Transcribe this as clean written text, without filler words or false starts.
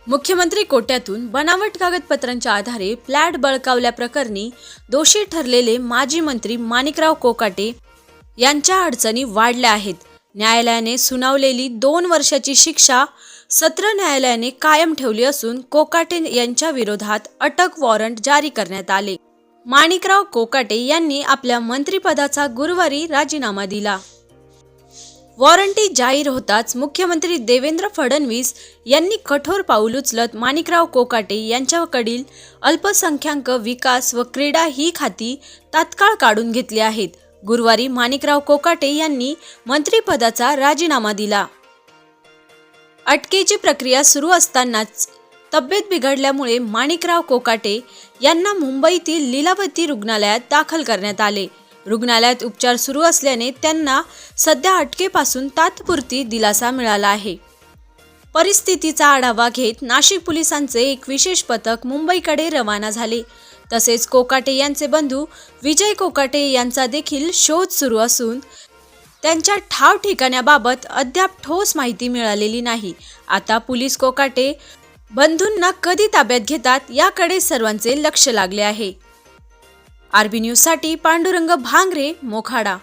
मुख्यमंत्री कोट्यातून बनावट कागदपत्रांच्या आधारे फ्लॅट बळकावल्याप्रकरणी दोषी ठरलेले माजी मंत्री माणिकराव कोकाटे यांच्या अडचणी वाढल्या आहेत. न्यायालयाने सुनावलेली 2 वर्षाची शिक्षा सत्र न्यायालयाने कायम ठेवली असून कोकाटे यांच्या विरोधात अटक वॉरंट जारी करण्यात आले. माणिकराव कोकाटे यांनी आपल्या मंत्रिपदाचा गुरुवारी राजीनामा दिला. वॉरंटी जाहीर होताच मुख्यमंत्री देवेंद्र फडणवीस यांनी कठोर पाऊल उचलत माणिकराव कोकाटे यांच्याकडील अल्पसंख्याक विकास व क्रीडा ही खाती तात्काळ काढून घेतली आहेत. गुरुवारी माणिकराव कोकाटे यांनी मंत्रिपदाचा राजीनामा दिला. अटकेची प्रक्रिया सुरू असतानाच तब्येत बिघडल्यामुळे माणिकराव कोकाटे यांना मुंबईतील लीलावती रुग्णालयात दाखल करण्यात आले. रुग्णालयात उपचार सुरू असल्याने त्यांना सध्या अटकेपासून तात्पुरती दिलासा मिळाला आहे. परिस्थितीचा आढावा घेत नाशिक पोलिसांचे एक विशेष पथक मुंबईकडे रवाना झाले. तसेच कोकाटे यांचे बंधू विजय कोकाटे यांचा देखील शोध सुरू असून त्यांच्या ठाव ठिकाण्याबाबत अद्याप ठोस माहिती मिळालेली नाही. आता पोलीस कोकाटे बंधूंना कधी ताब्यात घेतात याकडे सर्वांचे लक्ष लागले आहे. आरबी न्यूजसाठी पांडुरंग भांगरे, मोखाडा.